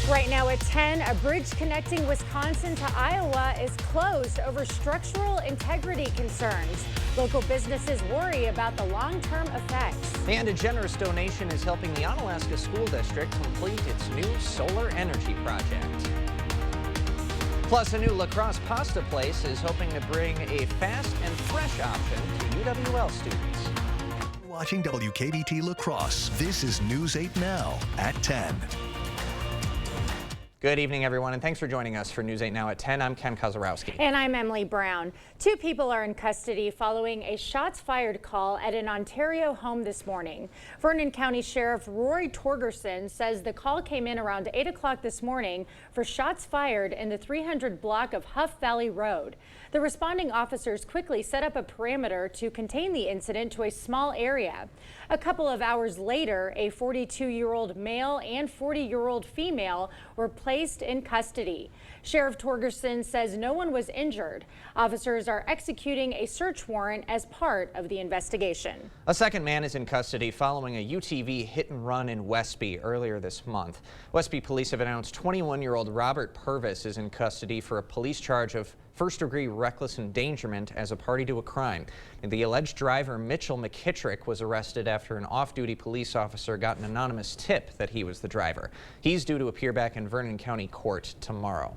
Right now at 10, a bridge connecting Wisconsin to Iowa is closed over structural integrity concerns. Local businesses worry about the long-term effects. And a generous donation is helping the Onalaska School District complete its new solar energy project. Plus, a new La Crosse pasta place is hoping to bring a fast and fresh option to UWL students. Watching WKBT La Crosse, this is News 8 Now at 10. Good evening, everyone, and thanks for joining us for News 8 Now at 10. I'm Ken Kozarowski. And I'm Emily Brown. Two people are in custody following a shots fired call at an Ontario home this morning. Vernon County Sheriff Rory Torgerson says the call came in around 8 o'clock this morning for shots fired in the 300 block of Huff Valley Road. The responding officers quickly set up a perimeter to contain the incident to a small area. A couple of hours later, a 42-year-old male and 40-year-old female were placed in custody. Sheriff Torgerson says no one was injured. Officers are executing a search warrant as part of the investigation. A second man is in custody following a UTV hit and run in Westby earlier this month. Westby police have announced 21-year-old Robert Purvis is in custody for a police charge of first-degree reckless endangerment as a party to a crime. And the alleged driver, Mitchell McKittrick, was arrested after an off-duty police officer got an anonymous tip that he was the driver. He's due to appear back in Vernon County Court tomorrow.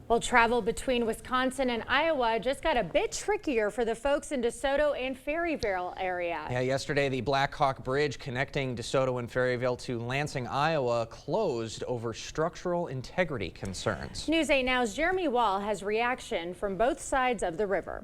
Well, travel between Wisconsin and Iowa just got a bit trickier for the folks in DeSoto and Ferryville area. Yeah, yesterday the Black Hawk Bridge connecting DeSoto and Ferryville to Lansing, Iowa closed over structural integrity concerns. News 8 Now's Jeremy Wall has reaction from both sides of the river.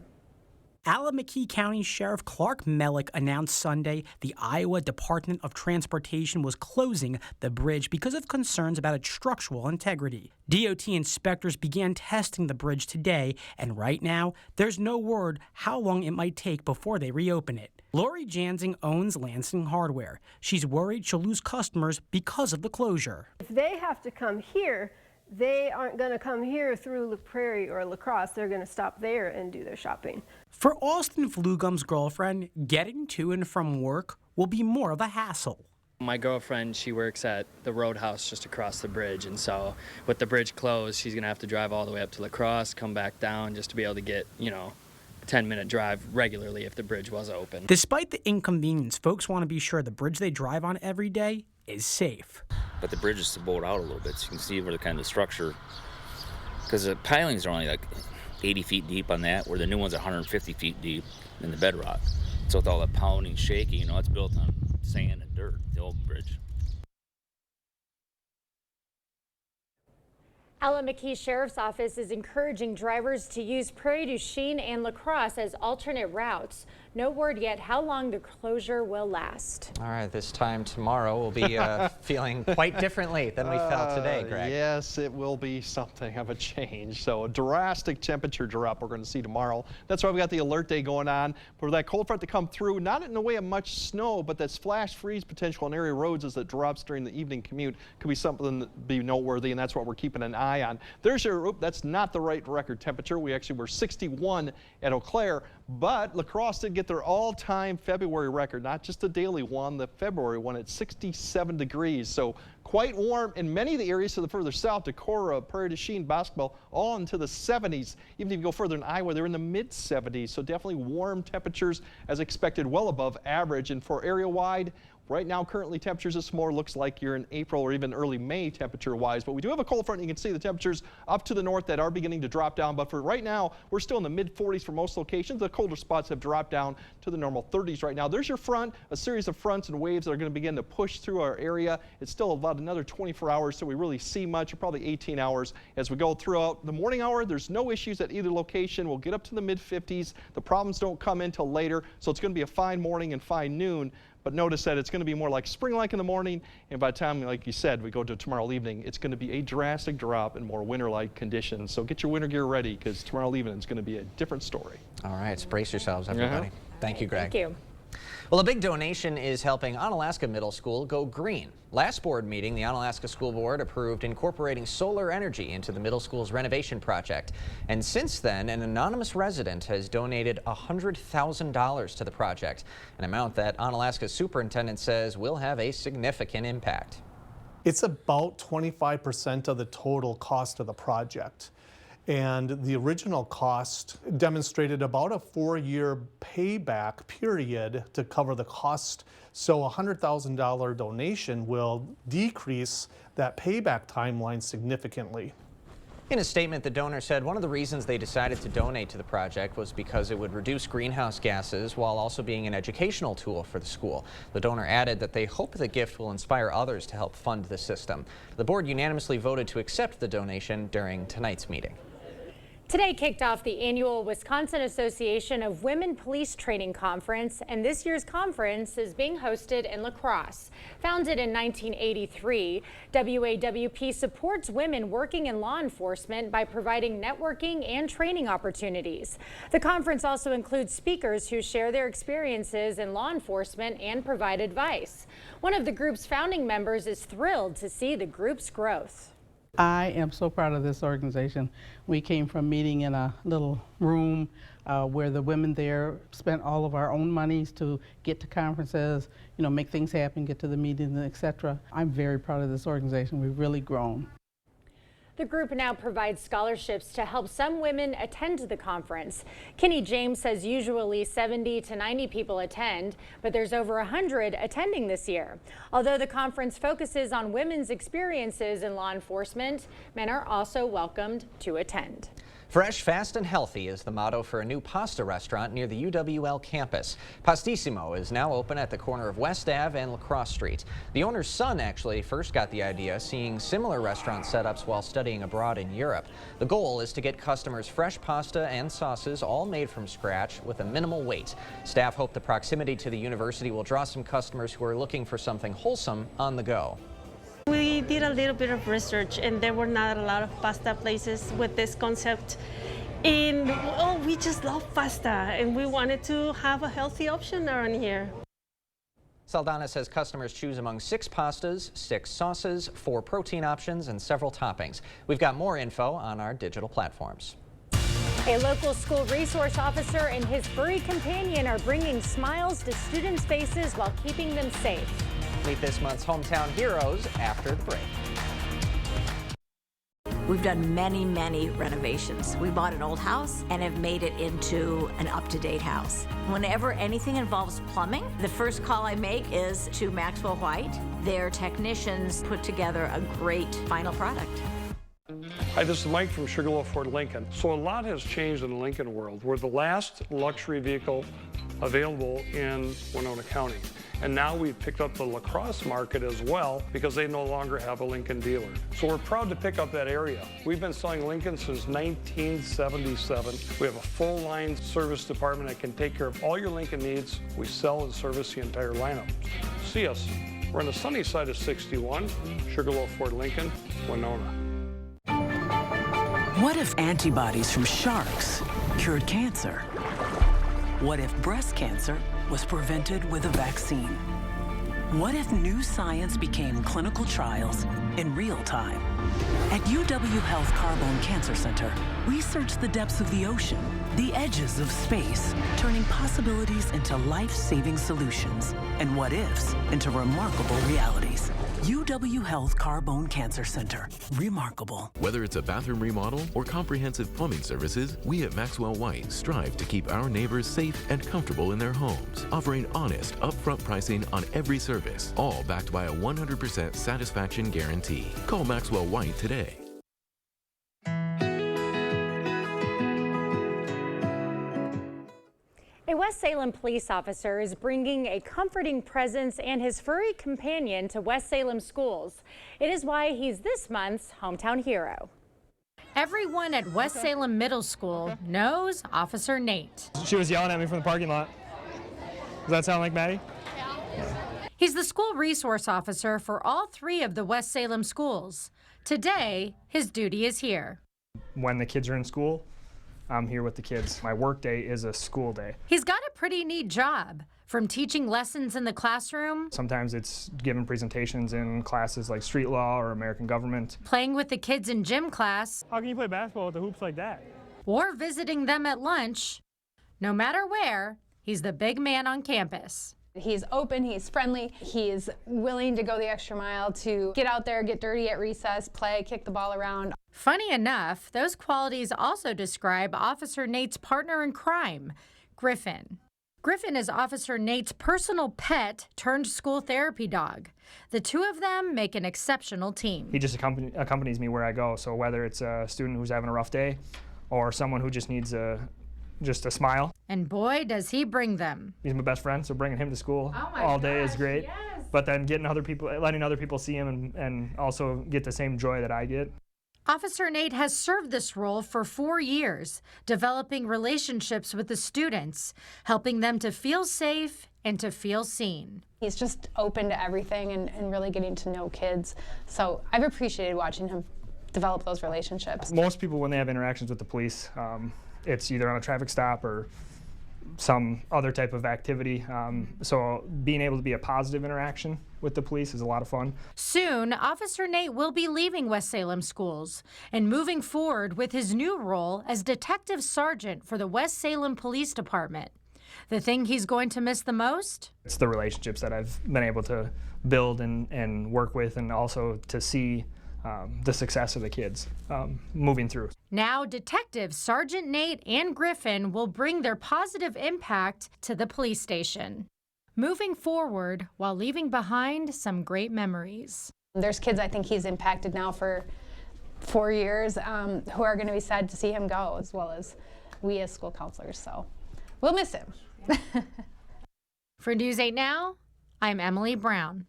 Allamakee County Sheriff Clark Mellick announced Sunday the Iowa Department of Transportation was closing the bridge because of concerns about its structural integrity. DOT inspectors began testing the bridge today, and right now, there's no word how long it might take before they reopen it. Lori Jansing owns Lansing Hardware. She's worried she'll lose customers because of the closure. If they have to come here, they aren't going to come here through La Prairie or La Crosse. They're going to stop there and do their shopping. For Austin Flugum's girlfriend, getting to and from work will be more of a hassle. My girlfriend, she works at the Roadhouse just across the bridge, and so with the bridge closed, she's going to have to drive all the way up to La Crosse, come back down just to be able to get, 10-minute drive regularly if the bridge was open. Despite the inconvenience, folks want to be sure the bridge they drive on every day is safe. But the bridge is bowed out a little bit, so you can see where the kind of structure, because the pilings are only like 80 feet deep on that, where the new one's 150 feet deep in the bedrock. So with all the pounding, shaking, it's built on sand and dirt, the old bridge. Allamakee Sheriff's Office is encouraging drivers to use Prairie du Chien and La Crosse as alternate routes. No word yet how long the closure will last. All right, this time tomorrow we'll be feeling quite differently than we felt today, Greg. Yes, it will be something of a change. So a drastic temperature drop we're going to see tomorrow. That's why we got the alert day going on. For that cold front to come through, not in the way of much snow, but that's flash freeze potential on area roads as it drops during the evening commute could be something that be noteworthy, and that's what we're keeping an eye on. There's your, that's not the right record temperature. We actually were 61 at Eau Claire, but La Crosse did get their all-time February record, not just the daily one, the February one at 67 degrees. So quite warm in many of the areas to the further south, Decorah, Prairie du Chien, Basketball, all into the 70s. Even if you go further in Iowa, they're in the mid-70s. So definitely warm temperatures as expected, well above average. And for area-wide, right now, currently temperatures this more looks like you're in April or even early May temperature-wise. But we do have a cold front. You can see the temperatures up to the north that are beginning to drop down. But for right now, we're still in the mid-40s for most locations. The colder spots have dropped down to the normal 30s right now. There's your front, a series of fronts and waves that are going to begin to push through our area. It's still about another 24 hours, so we really see much, probably 18 hours. As we go throughout the morning hour, there's no issues at either location. We'll get up to the mid-50s. The problems don't come in till later, so it's going to be a fine morning and fine noon. But notice that it's going to be more like spring-like in the morning, and by the time, like you said, we go to tomorrow evening, it's going to be a drastic drop and more winter-like conditions. So get your winter gear ready, because tomorrow evening it's going to be a different story. All right, so brace yourselves, everybody. Thank you, Greg. Thank you. Well, a big donation is helping Onalaska Middle School go green. Last board meeting, the Onalaska School Board approved incorporating solar energy into the middle school's renovation project. And since then, an anonymous resident has donated $100,000 to the project, an amount that Onalaska's superintendent says will have a significant impact. It's about 25% of the total cost of the project. And the original cost demonstrated about a 4-year payback period to cover the cost. So a $100,000 donation will decrease that payback timeline significantly. In a statement, the donor said one of the reasons they decided to donate to the project was because it would reduce greenhouse gases while also being an educational tool for the school. The donor added that they hope the gift will inspire others to help fund the system. The board unanimously voted to accept the donation during tonight's meeting. Today kicked off the annual Wisconsin Association of Women Police Training Conference, and this year's conference is being hosted in La Crosse. Founded in 1983, WAWP supports women working in law enforcement by providing networking and training opportunities. The conference also includes speakers who share their experiences in law enforcement and provide advice. One of the group's founding members is thrilled to see the group's growth. I am so proud of this organization. We came from meeting in a little room where the women there spent all of our own monies to get to conferences, make things happen, get to the meetings, etc. I'm very proud of this organization. We've really grown. The group now provides scholarships to help some women attend the conference. Kenny James says usually 70 to 90 people attend, but there's over 100 attending this year. Although the conference focuses on women's experiences in law enforcement, men are also welcomed to attend. Fresh, fast, and healthy is the motto for a new pasta restaurant near the UWL campus. Pastissimo is now open at the corner of West Ave and La Crosse Street. The owner's son actually first got the idea seeing similar restaurant setups while studying abroad in Europe. The goal is to get customers fresh pasta and sauces all made from scratch with a minimal wait. Staff hope the proximity to the university will draw some customers who are looking for something wholesome on the go. We did a little bit of research and there were not a lot of pasta places with this concept. And we just love pasta and we wanted to have a healthy option around here. Saldana says customers choose among 6 pastas, 6 sauces, 4 protein options, and several toppings. We've got more info on our digital platforms. A local school resource officer and his furry companion are bringing smiles to students' faces while keeping them safe. Meet this month's Hometown Heroes after the break. We've done many, many renovations. We bought an old house and have made it into an up-to-date house. Whenever anything involves plumbing, the first call I make is to Maxwell White. Their technicians put together a great final product. Hi, this is Mike from Sugarloaf Ford Lincoln. So a lot has changed in the Lincoln world. We're the last luxury vehicle available in Winona County. And now we've picked up the La Crosse market as well because they no longer have a Lincoln dealer. So we're proud to pick up that area. We've been selling Lincoln since 1977. We have a full line service department that can take care of all your Lincoln needs. We sell and service the entire lineup. See us. We're on the sunny side of 61, Sugarloaf Ford Lincoln, Winona. What if antibodies from sharks cured cancer? What if breast cancer was prevented with a vaccine? What if new science became clinical trials in real time? At UW Health Carbone Cancer Center, we search the depths of the ocean, the edges of space, turning possibilities into life-saving solutions and what-ifs into remarkable realities. UW Health Carbone Cancer Center. Remarkable. Whether it's a bathroom remodel or comprehensive plumbing services, we at Maxwell White strive to keep our neighbors safe and comfortable in their homes, offering honest, upfront pricing on every service, all backed by a 100% satisfaction guarantee. Call Maxwell White today. A West Salem police officer is bringing a comforting presence and his furry companion to West Salem schools. It is why he's this month's Hometown Hero. Everyone at West Salem Middle School knows Officer Nate. She was yelling at me from the parking lot. Does that sound like Maddie? Yeah. He's the school resource officer for all 3 of the West Salem schools. Today, his duty is here. When the kids are in school, I'm here with the kids. My work day is a school day. He's got a pretty neat job, from teaching lessons in the classroom. Sometimes it's giving presentations in classes like street law or American government. Playing with the kids in gym class. How can you play basketball with the hoops like that? Or visiting them at lunch. No matter where, he's the big man on campus. He's open, he's friendly, he's willing to go the extra mile to get out there, get dirty at recess, play, kick the ball around. Funny enough, those qualities also describe Officer Nate's partner in crime, Griffin. Griffin is Officer Nate's personal pet turned school therapy dog. The two of them make an exceptional team. He just accompanies me where I go, so whether it's a student who's having a rough day or someone who just needs just a smile. And boy, does he bring them. He's my best friend, so bringing him to school all day is great. Yes. But then letting other people see him and also get the same joy that I get. Officer Nate has served this role for 4 years, developing relationships with the students, helping them to feel safe and to feel seen. He's just open to everything and really getting to know kids. So I've appreciated watching him develop those relationships. Most people, when they have interactions with the police, it's either on a traffic stop or some other type of activity. So being able to be a positive interaction with the police is a lot of fun. Soon, Officer Nate will be leaving West Salem schools and moving forward with his new role as Detective Sergeant for the West Salem Police Department. The thing he's going to miss the most? It's the relationships that I've been able to build and work with, and also to see the success of the kids moving through. Now, Detectives Sergeant Nate and Griffin will bring their positive impact to the police station, moving forward while leaving behind some great memories. There's kids I think he's impacted now for 4 years who are going to be sad to see him go, as well as we as school counselors, so we'll miss him. For News 8 Now, I'm Emily Brown.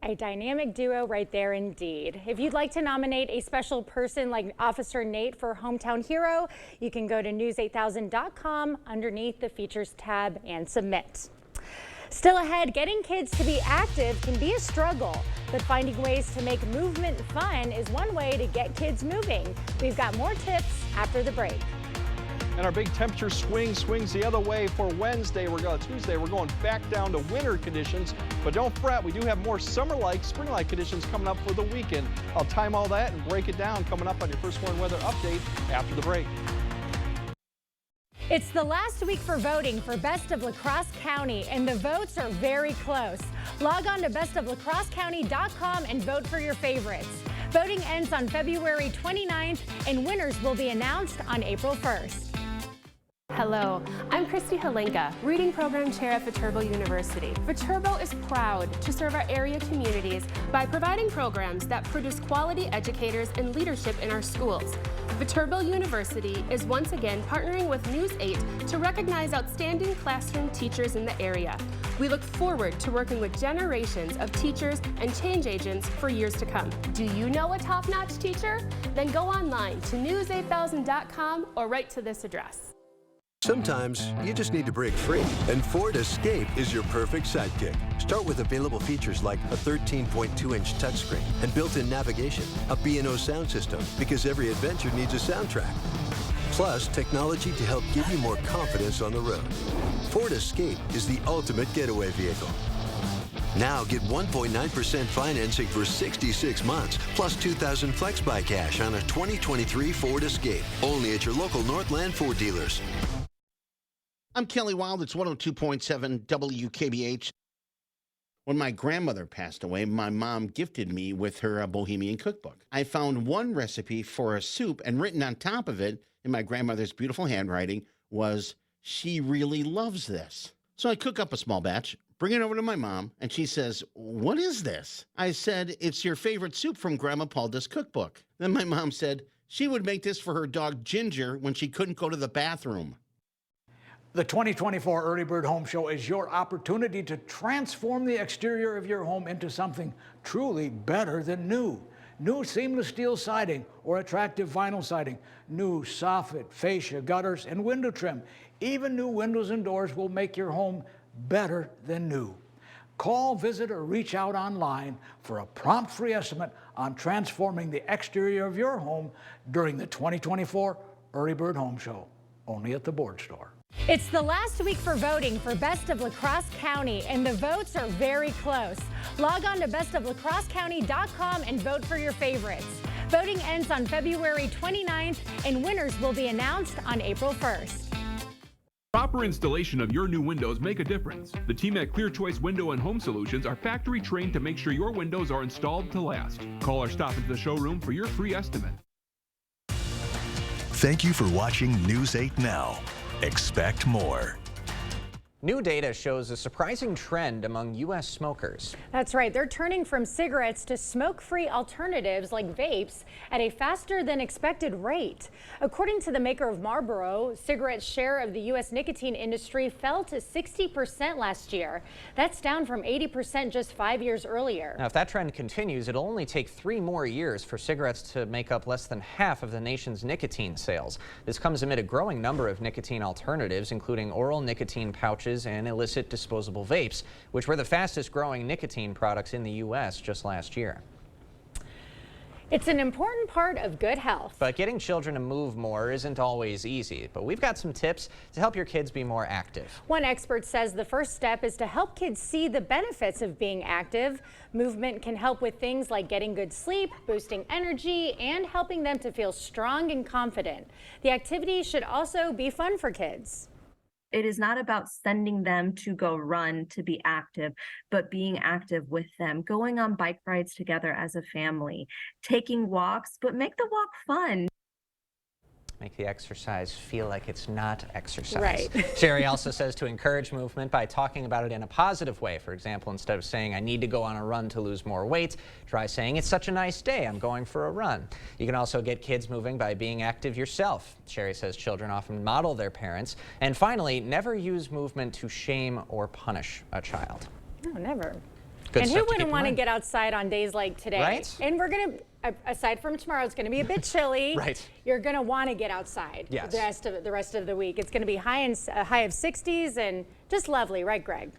A dynamic duo right there indeed. If you'd like to nominate a special person like Officer Nate for Hometown Hero, you can go to news8000.com underneath the Features tab and submit. Still ahead, getting kids to be active can be a struggle, but finding ways to make movement fun is one way to get kids moving. We've got more tips after the break. And our big temperature swings the other way for Tuesday. We're going back down to winter conditions. But don't fret, we do have more summer-like, spring-like conditions coming up for the weekend. I'll time all that and break it down coming up on your First Warn Weather Update after the break. It's the last week for voting for Best of La Crosse County, and the votes are very close. Log on to bestoflacrossecounty.com and vote for your favorites. Voting ends on February 29th, and winners will be announced on April 1st. Hello, I'm Christy Halenka, Reading Program Chair at Viterbo University. Viterbo is proud to serve our area communities by providing programs that produce quality educators and leadership in our schools. Viterbo University is once again partnering with News 8 to recognize outstanding classroom teachers in the area. We look forward to working with generations of teachers and change agents for years to come. Do you know a top-notch teacher? Then go online to news8000.com or write to this address. Sometimes you just need to break free, and Ford Escape is your perfect sidekick. Start with available features like a 13.2-inch touchscreen and built-in navigation, a B&O sound system, because every adventure needs a soundtrack. Plus, technology to help give you more confidence on the road. Ford Escape is the ultimate getaway vehicle. Now get 1.9% financing for 66 months, plus $2,000 FlexBuy cash on a 2023 Ford Escape. Only at your local Northland Ford dealers. I'm Kelly Wild. It's 102.7 WKBH. When my grandmother passed away, my mom gifted me with her Bohemian cookbook. I found one recipe for a soup, and written on top of it, in my grandmother's beautiful handwriting, was, "She really loves this." So I cook up a small batch, bring it over to my mom, and she says, "What is this?" I said, "It's your favorite soup from Grandma Palda's cookbook." Then my mom said she would make this for her dog Ginger when she couldn't go to the bathroom. The 2024 Early Bird Home Show is your opportunity to transform the exterior of your home into something truly better than new. New seamless steel siding or attractive vinyl siding, new soffit, fascia, gutters, and window trim. Even new windows and doors will make your home better than new. Call, visit, or reach out online for a prompt free estimate on transforming the exterior of your home during the 2024 Early Bird Home Show, only at the Board Store. It's the last week for voting for Best of La Crosse County, and the votes are very close. Log on to bestoflacrossecounty.com and vote for your favorites. Voting ends on February 29th, and winners will be announced on April 1st. Proper installation of your new windows make a difference. The team at Clear Choice Window and Home Solutions are factory trained to make sure your windows are installed to last. Call or stop into the showroom for your free estimate. Thank you for watching News 8 Now. Expect more. New data shows a surprising trend among U.S. smokers. That's right. They're turning from cigarettes to smoke-free alternatives like vapes at a faster than expected rate. According to the maker of Marlboro, cigarettes' share of the U.S. nicotine industry fell to 60% last year. That's down from 80% just 5 years earlier. Now, if that trend continues, it'll only take 3 more years for cigarettes to make up less than half of the nation's nicotine sales. This comes amid a growing number of nicotine alternatives, including oral nicotine pouches and illicit disposable vapes, which were the fastest growing nicotine products in the U.S. just last year. It's an important part of good health. But getting children to move more isn't always easy, but we've got some tips to help your kids be more active. One expert says the first step is to help kids see the benefits of being active. Movement can help with things like getting good sleep, boosting energy, and helping them to feel strong and confident. The activity should also be fun for kids. It is not about sending them to go run to be active, but being active with them, going on bike rides together as a family, taking walks, but make the walk fun. Make the exercise feel like it's not exercise. Right. Sherry also says to encourage movement by talking about it in a positive way. For example, instead of saying, I need to go on a run to lose more weight, try saying, it's such a nice day, I'm going for a run. You can also get kids moving by being active yourself. Sherry says children often model their parents. And finally, never use movement to shame or punish a child. No, never. Good and stuff who to wouldn't keep in want to mind. get outside on days like today? Right? And we're going to, aside from tomorrow, it's going to be a bit chilly. Right. You're going to want to get outside Yes. the rest of the week. It's going to be high of 60s and just lovely, right, Greg?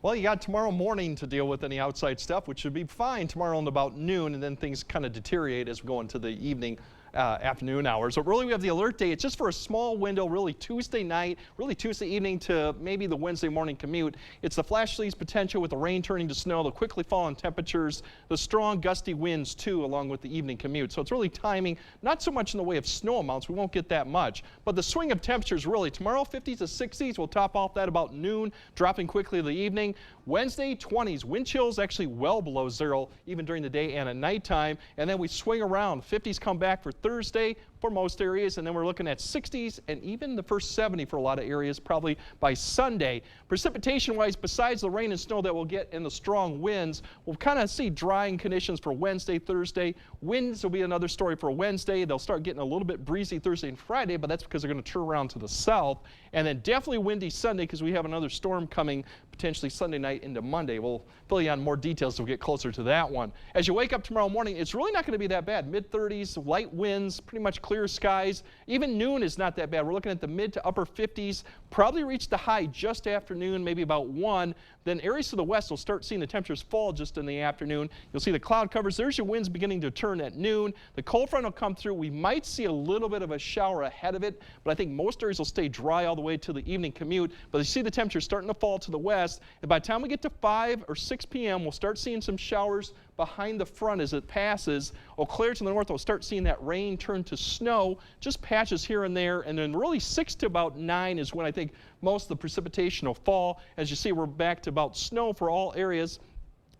Well, you got tomorrow morning to deal with any outside stuff, which should be fine tomorrow until about noon, and then things kind of deteriorate as we go into the evening, afternoon hours. So really we have the alert day. It's just for a small window, really Tuesday night, really Tuesday evening to maybe the Wednesday morning commute. It's the flash freeze potential with the rain turning to snow, the quickly falling temperatures, the strong gusty winds too, along with the evening commute. So it's really timing, not so much in the way of snow amounts, we won't get that much, but the swing of temperatures really. Tomorrow 50s to 60s, we'll top off that about noon, dropping quickly in the evening. Wednesday 20s, wind chills actually well below zero, even during the day and at nighttime. And then we swing around, 50s come back for Thursday for most areas, and then we're looking at 60s and even the first 70 for a lot of areas probably by Sunday. Precipitation wise, besides the rain and snow that we'll get and the strong winds, we'll kind of see drying conditions for Wednesday, Thursday. Winds will be another story for Wednesday. They'll start getting a little bit breezy Thursday and Friday, but that's because they're going to turn around to the south. And then definitely windy Sunday because we have another storm coming potentially Sunday night into Monday. We'll fill you on more details as we get closer to that one. As you wake up tomorrow morning, it's really not going to be that bad. Mid-30s, light winds, pretty much clear skies. Even noon is not that bad. We're looking at the mid to upper 50s. Probably reach the high just after noon, maybe about 1. Then areas to the west will start seeing the temperatures fall just in the afternoon. You'll see the cloud covers. There's your winds beginning to turn at noon. The cold front will come through. We might see a little bit of a shower ahead of it, but I think most areas will stay dry all the way to the evening commute. But you see the temperatures starting to fall to the west. And by the time we get to 5 or 6 p.m., we'll start seeing some showers behind the front as it passes. Eau Claire to the north, we'll start seeing that rain turn to snow, just patches here and there. And then really 6 to about 9 is when I think most of the precipitation will fall. As you see, we're back to about snow for all areas.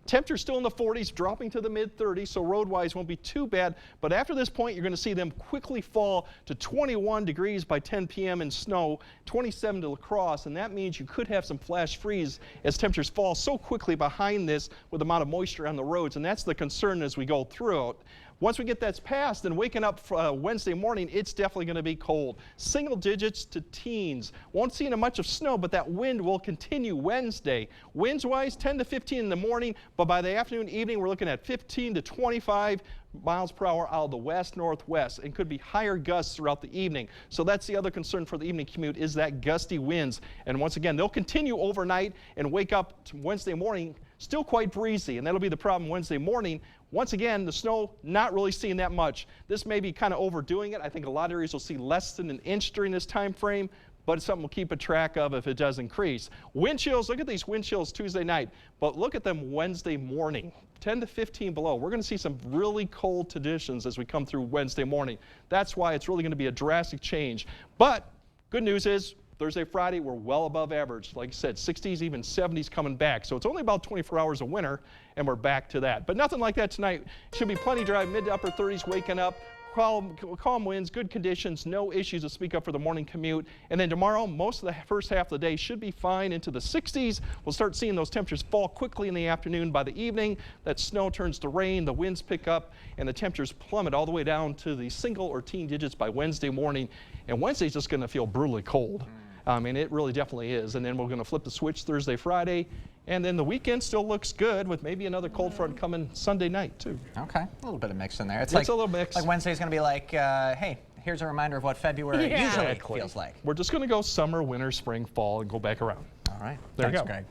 Temperatures still in the 40s, dropping to the mid-30s, so road-wise won't be too bad. But after this point, you're going to see them quickly fall to 21 degrees by 10 p.m. in snow, 27 to La Crosse, and that means you could have some flash freeze as temperatures fall so quickly behind this with the amount of moisture on the roads, and that's the concern as we go through it. Once we get that passed and waking up Wednesday morning, it's definitely going to be cold. Single digits to teens. Won't see much of snow, but that wind will continue Wednesday. Winds-wise, 10 to 15 in the morning, but by the afternoon, evening, we're looking at 15 to 25 miles per hour out of the west-northwest, and could be higher gusts throughout the evening. So that's the other concern for the evening commute, is that gusty winds. And once again, they'll continue overnight and wake up Wednesday morning still quite breezy, and that'll be the problem Wednesday morning. Once again, the snow, not really seeing that much. This may be kind of overdoing it. I think a lot of areas will see less than an inch during this time frame, but it's something we'll keep a track of if it does increase. Wind chills, look at these wind chills Tuesday night, but look at them Wednesday morning, 10 to 15 below. We're going to see some really cold conditions as we come through Wednesday morning. That's why it's really going to be a drastic change. But good news is, Thursday, Friday, we're well above average. Like I said, 60s, even 70s coming back. So it's only about 24 hours of winter, and we're back to that. But nothing like that tonight. Should be plenty dry, mid to upper 30s waking up. Calm winds, good conditions, no issues to speak of for the morning commute. And then tomorrow, most of the first half of the day should be fine into the 60s. We'll start seeing those temperatures fall quickly in the afternoon. By the evening, that snow turns to rain, the winds pick up, and the temperatures plummet all the way down to the single or teen digits by Wednesday morning. And Wednesday's just going to feel brutally cold. And it really definitely is. And then we're going to flip the switch Thursday, Friday. And then the weekend still looks good with maybe another cold front coming Sunday night, too. Okay, a little bit of mix in there. It's like a little mix. Like Wednesday's going to be like, hey, here's a reminder of what February usually feels like. We're just going to go summer, winter, spring, fall, and go back around. All right. There you go. Greg.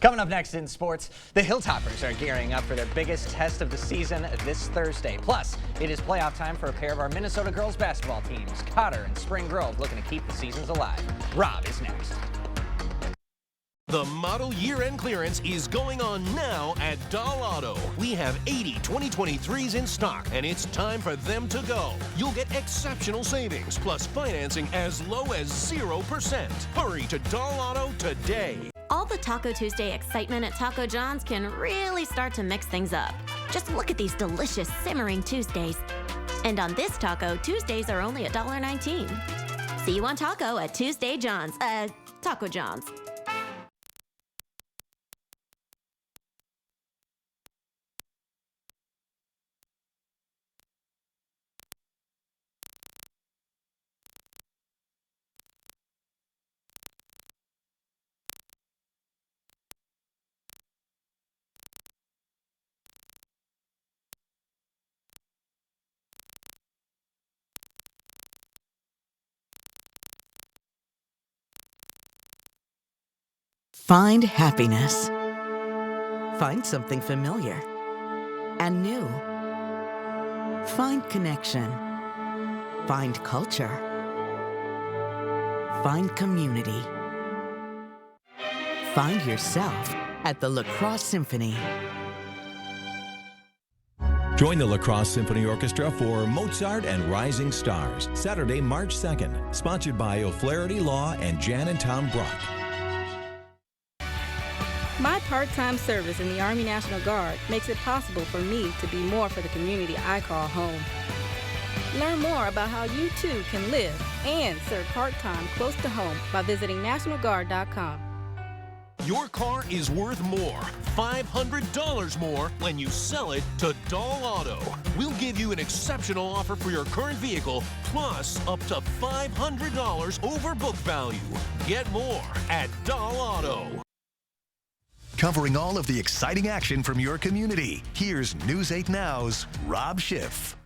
Coming up next in sports, the Hilltoppers are gearing up for their biggest test of the season this Thursday. Plus, it is playoff time for a pair of our Minnesota girls basketball teams, Cotter and Spring Grove, looking to keep the seasons alive. Rob is next. The model year-end clearance is going on now at Doll Auto. We have 80 2023s in stock, and it's time for them to go. You'll get exceptional savings, plus financing as low as 0%. Hurry to Doll Auto today. All the Taco Tuesday excitement at Taco John's can really start to mix things up. Just look at these delicious simmering Tuesdays. And on this taco, Tuesdays are only $1.19. See you on taco at Tuesday John's, Taco John's. Find happiness. Find something familiar and new. Find connection. Find culture. Find community. Find yourself at the La Crosse Symphony. Join the La Crosse Symphony Orchestra for Mozart and Rising Stars, Saturday, March 2nd, sponsored by O'Flaherty Law and Jan and Tom Brock. My part-time service in the Army National Guard makes it possible for me to be more for the community I call home. Learn more about how you too can live and serve part-time close to home by visiting nationalguard.com. Your car is worth more, $500 more, when you sell it to Doll Auto. We'll give you an exceptional offer for your current vehicle, plus up to $500 over book value. Get more at Doll Auto. Covering all of the exciting action from your community, here's News 8 Now's Rob Schiff.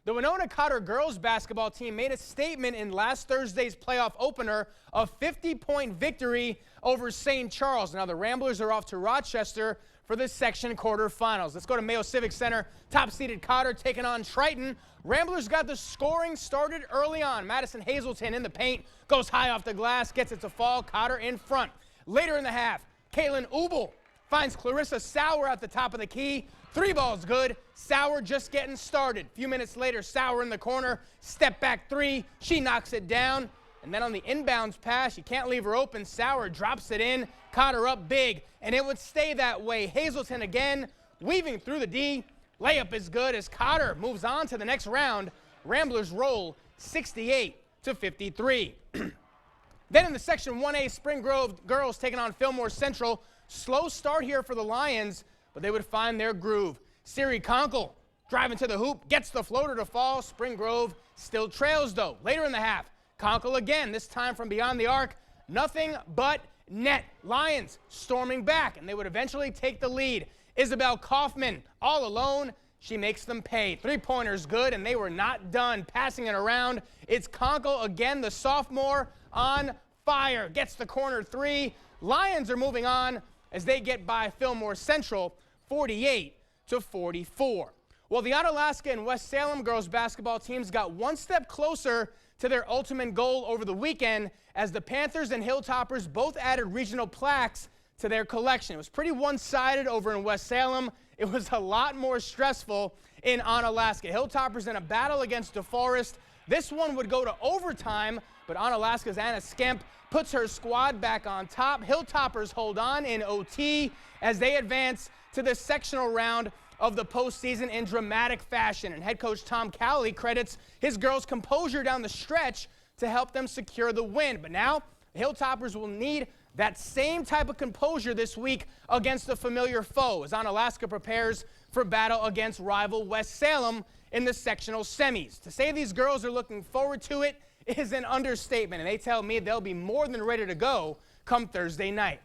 The Winona Cotter girls basketball team made a statement in last Thursday's playoff opener, a 50-point victory over St. Charles. Now the Ramblers are off to Rochester for the section quarterfinals. Let's go to Mayo Civic Center. Top-seeded Cotter taking on Triton. Ramblers got the scoring started early on. Madison Hazelton in the paint, goes high off the glass, gets it to fall. Cotter in front. Later in the half, Caitlin Ubel finds Clarissa Sauer at the top of the key. 3 balls good. Sauer just getting started. A few minutes later, Sauer in the corner. Step back 3. She knocks it down. And then on the inbounds pass, you can't leave her open. Sauer drops it in. Cotter up big. And it would stay that way. Hazelton again, weaving through the D. Layup is good as Cotter moves on to the next round. Ramblers roll 68-53. Then in the Section 1A, Spring Grove girls taking on Fillmore Central. Slow start here for the Lions, but they would find their groove. Siri Conkle driving to the hoop, gets the floater to fall. Spring Grove still trails, though. Later in the half, Conkle again, this time from beyond the arc. Nothing but net. Lions storming back, and they would eventually take the lead. Isabel Kaufman all alone. She makes them pay. 3-pointers good, and they were not done passing it around. It's Conkle again, the sophomore, on fire. Gets the corner 3. Lions are moving on as they get by Fillmore Central 48-44. Well, the Onalaska and West Salem girls basketball teams got one step closer to their ultimate goal over the weekend as the Panthers and Hilltoppers both added regional plaques to their collection. It was pretty one-sided over in West Salem. It was a lot more stressful in Onalaska. Hilltoppers in a battle against DeForest. This one would go to overtime, but Onalaska's Anna Skemp puts her squad back on top. Hilltoppers hold on in OT as they advance to the sectional round of the postseason in dramatic fashion. And head coach Tom Cowley credits his girls' composure down the stretch to help them secure the win. But now the Hilltoppers will need that same type of composure this week against a familiar foe as Onalaska prepares for battle against rival West Salem in the sectional semis. To say these girls are looking forward to it is an understatement, and they tell me they'll be more than ready to go come Thursday night.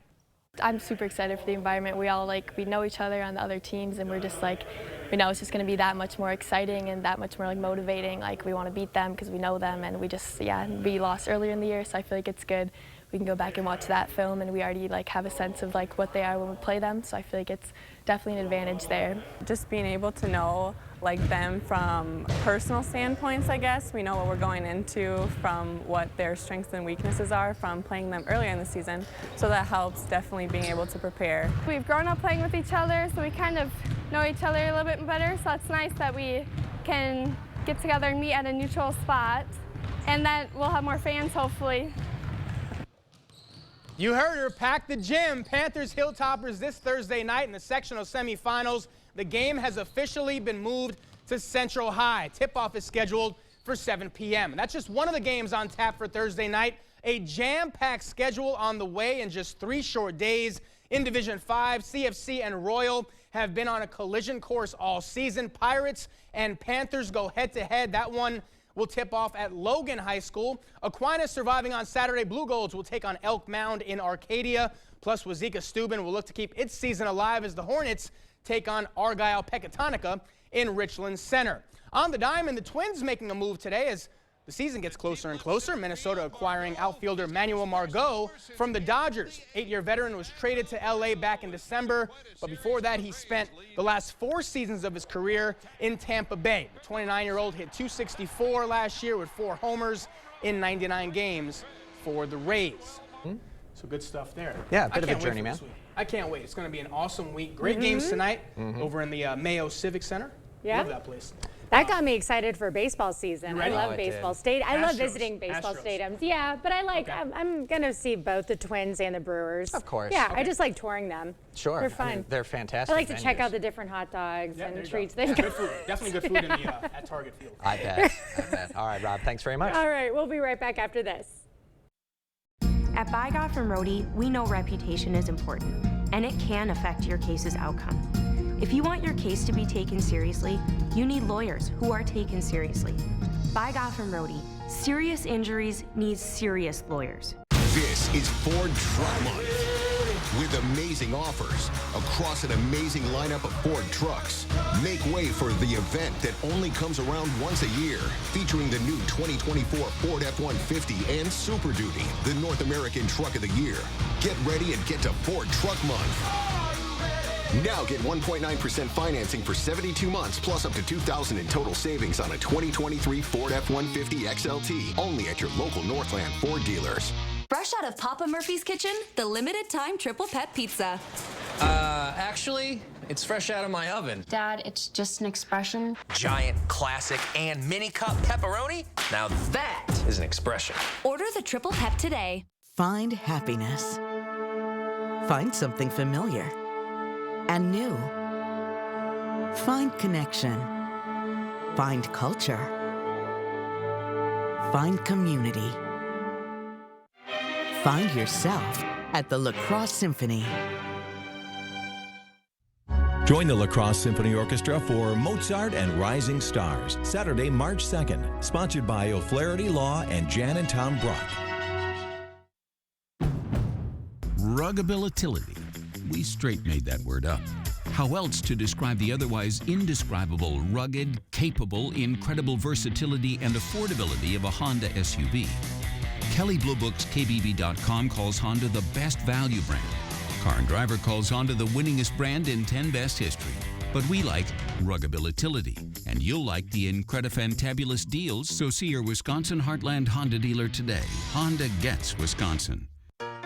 I'm super excited for the environment. We all we know each other on the other teams, and we're just we know it's just going to be that much more exciting and that much more motivating. We want to beat them because we know them, and we lost earlier in the year, so I feel like it's good. We can go back and watch that film, and we already have a sense of what they are when we play them, so I feel like it's definitely an advantage there. Just being able to know them from personal standpoints, I guess. We know what we're going into from what their strengths and weaknesses are from playing them earlier in the season, so that helps definitely being able to prepare. We've grown up playing with each other, so we kind of know each other a little bit better, so it's nice that we can get together and meet at a neutral spot, and that we'll have more fans hopefully. You heard her, pack the gym. Panthers Hilltoppers this Thursday night in the sectional semifinals. The game has officially been moved to Central High. Tip-off is scheduled for 7 p.m. And that's just one of the games on tap for Thursday night. A jam-packed schedule on the way in just 3 short days. In Division 5, CFC and Royal have been on a collision course all season. Pirates and Panthers go head-to-head. That one will tip off at Logan High School. Aquinas surviving on Saturday. Blue Golds will take on Elk Mound in Arcadia. Plus, Wazeeka Steuben will look to keep its season alive as the Hornets take on Argyle Pecatonica in Richland Center. On the diamond, the Twins making a move today as the season gets closer and closer. Minnesota acquiring outfielder Manuel Margot from the Dodgers. 8-year veteran was traded to L.A. back in December, but before that he spent the last 4 seasons of his career in Tampa Bay. The 29-year-old hit .264 last year with 4 homers in 99 games for the Rays. So good stuff there. Yeah, a bit of a journey, man. I can't wait. It's going to be an awesome week. Great games tonight over in the Mayo Civic Center. Yeah. Love that place. That got me excited for baseball season. I love baseball stadiums. I love Astros. visiting baseball Astros. stadiums. Yeah, but I'm going to see both the Twins and the Brewers. Of course. Yeah, I just like touring them. Sure. They're fun. They're fantastic. I like to check venues. out the different hot dogs and treats. Good food. Definitely good food in the, at Target Field. I bet. All right, Rob, thanks very much. All right, we'll be right back after this. At By God from Rohde, we know reputation is important, and it can affect your case's outcome. If you want your case to be taken seriously, you need lawyers who are taken seriously. By God from Rohde, serious injuries need serious lawyers. This is Ford Truck Month with amazing offers across an amazing lineup of Ford trucks. Make way for the event that only comes around once a year, featuring the new 2024 Ford F-150 and Super Duty, the North American Truck of the Year. Get ready and get to Ford Truck Month. Now get 1.9% financing for 72 months plus up to $2,000 in total savings on a 2023 Ford F-150 XLT, only at your local Northland Ford dealers. Fresh out of Papa Murphy's kitchen, the limited time triple pet pizza. Actually, it's fresh out of my oven. Dad, it's just an expression. Giant, classic, and mini cup pepperoni? Now that is an expression. Order the triple pep today. Find happiness. Find something familiar and new. Find connection. Find culture. Find community. Find yourself at the La Crosse Symphony. Join the La Crosse Symphony Orchestra for Mozart and Rising Stars, Saturday, March 2nd, sponsored by O'Flaherty Law and Jan and Tom Brock. Ruggability. We straight made that word up. How else to describe the otherwise indescribable, rugged, capable, incredible versatility and affordability of a Honda SUV? Kelley Blue Book's KBB.com calls Honda the best value brand. Car and Driver calls Honda the winningest brand in 10 best history. But we like ruggability, and you'll like the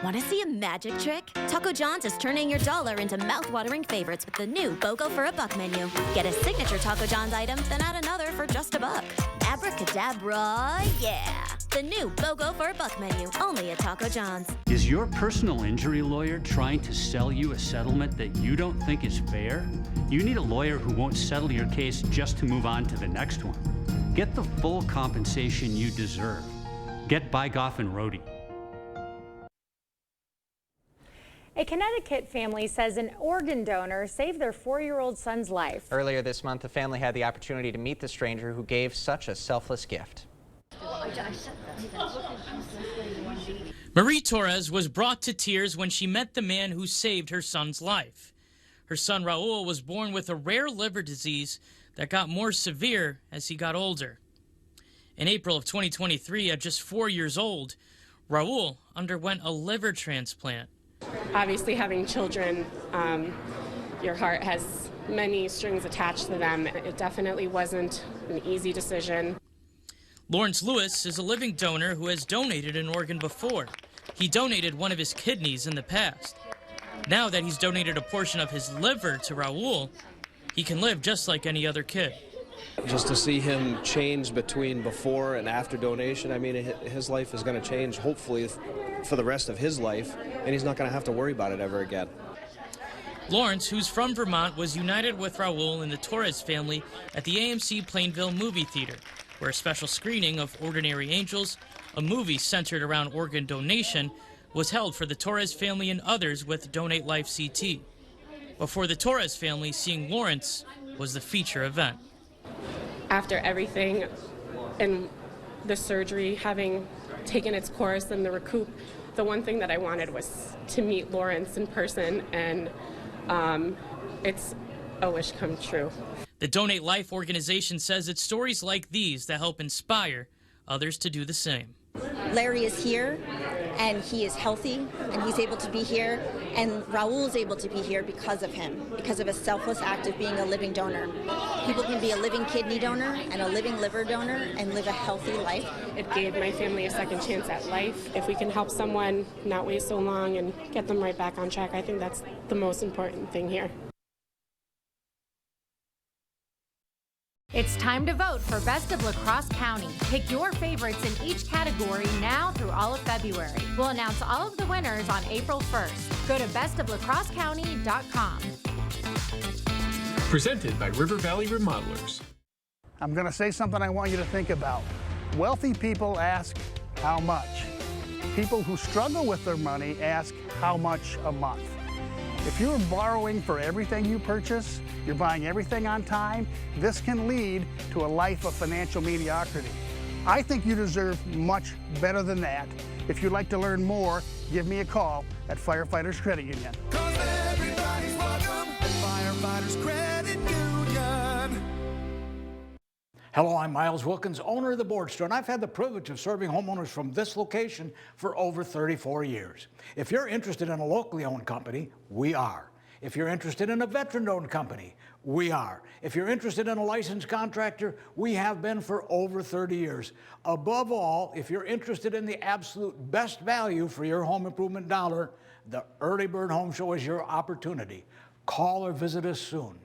Want to see a magic trick? Taco John's is turning your dollar into mouth-watering favorites with the new BOGO for a Buck menu. Get a signature Taco John's item, then add another for just $1. Abracadabra, yeah! The new BOGO for a Buck menu, only at Taco John's. Is your personal injury lawyer trying to sell you a settlement that you don't think is fair? You need a lawyer who won't settle your case just to move on to the next one. Get the full compensation you deserve. Get Bygoff and Rohde. A Connecticut family says an organ donor saved their 4-year-old son's life. Earlier this month, the family had the opportunity to meet the stranger who gave such a selfless gift. Marie Torres was brought to tears when she met the man who saved her son's life. Her son Raul was born with a rare liver disease that got more severe as he got older. In April of 2023, at just 4 years old, Raul underwent a liver transplant. Obviously, having children, your heart has many strings attached to them. It definitely wasn't an easy decision. Lawrence Lewis is a living donor who has donated an organ before. He donated one of his kidneys in the past. Now that he's donated a portion of his liver to Raul, he can live just like any other kid. Just to see him change between before and after donation, I mean, his life is going to change, hopefully, for the rest of his life, and he's not going to have to worry about it ever again. Lawrence, who's from Vermont, was united with Raul and the Torres family at the AMC Plainville Movie Theater, where a special screening of Ordinary Angels, a movie centered around organ donation, was held for the Torres family and others with Donate Life CT. But for the Torres family, seeing Lawrence was the feature event. After everything and the surgery having taken its course and the recoup, the one thing that I wanted was to meet Lawrence in person, and it's a wish come true. The Donate Life organization says it's stories like these that help inspire others to do the same. Larry is here, and he is healthy, and he's able to be here, and Raul is able to be here because of him, because of his selfless act of being a living donor. People can be a living kidney donor and a living liver donor and live a healthy life. It gave my family a second chance at life. If we can help someone not wait so long and get them right back on track, I think that's the most important thing here. It's time to vote for Best of La Crosse County. Pick your favorites in each category now through all of February. We'll announce all of the winners on April 1st. Go to bestoflacrossecounty.com. Presented by River Valley Remodelers. I'm going to say something I want you to think about. Wealthy people ask, how much? People who struggle with their money ask, how much a month? If you're borrowing for everything you purchase, you're buying everything on time, this can lead to a life of financial mediocrity. I think you deserve much better than that. If you'd like to learn more, give me a call at Firefighters Credit Union. Everybody's welcome at Firefighters Credit Union. Hello, I'm Miles Wilkins, owner of the Board Store, and I've had the privilege of serving homeowners from this location for over 34 years. If you're interested in a locally owned company, we are. If you're interested in a veteran-owned company, we are. If you're interested in a licensed contractor, we have been for over 30 years. Above all, if you're interested in the absolute best value for your home improvement dollar, the Early Bird Home Show is your opportunity. Call or visit us soon.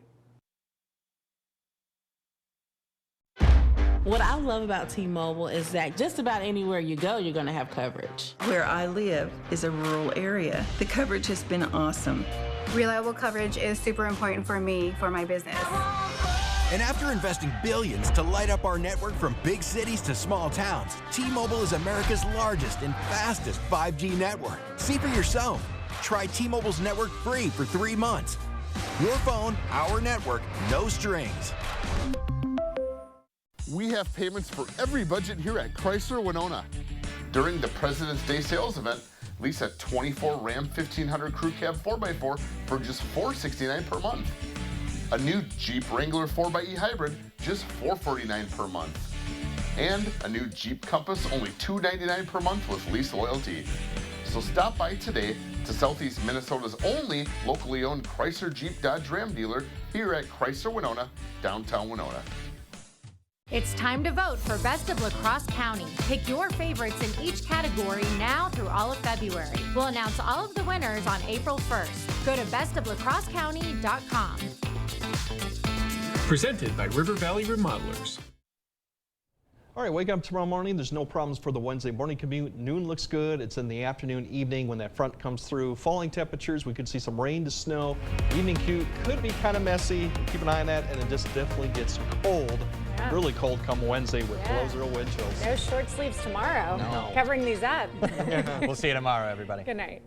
What I love about T-Mobile is that just about anywhere you go, you're going to have coverage. Where I live is a rural area. The coverage has been awesome. Reliable coverage is super important for me, for my business. And after investing billions to light up our network from big cities to small towns, T-Mobile is America's largest and fastest 5G network. See for yourself. Try T-Mobile's network free for 3 months. Your phone, our network, no strings. We have payments for every budget here at Chrysler Winona. During the President's Day sales event, lease a 24 Ram 1500 Crew Cab 4x4 for just $469 per month. A new Jeep Wrangler 4xe Hybrid, just $449 per month. And a new Jeep Compass, only $299 per month with lease loyalty. So stop by today to Southeast Minnesota's only locally owned Chrysler Jeep Dodge Ram dealer here at Chrysler Winona, downtown Winona. It's time to vote for Best of La Crosse County. Pick your favorites in each category now through all of February. We'll announce all of the winners on April 1st. Go to bestoflacrossecounty.com. Presented by River Valley Remodelers. All right, wake up tomorrow morning. There's no problems for the Wednesday morning commute. Noon looks good. It's in the afternoon, evening when that front comes through. Falling temperatures. We could see some rain to snow. Evening commute could be kind of messy. Keep an eye on that, and it just definitely gets cold. Yeah. Really cold come Wednesday with below zero wind chills. No short sleeves tomorrow. No. Covering these up. We'll see you tomorrow, everybody. Good night.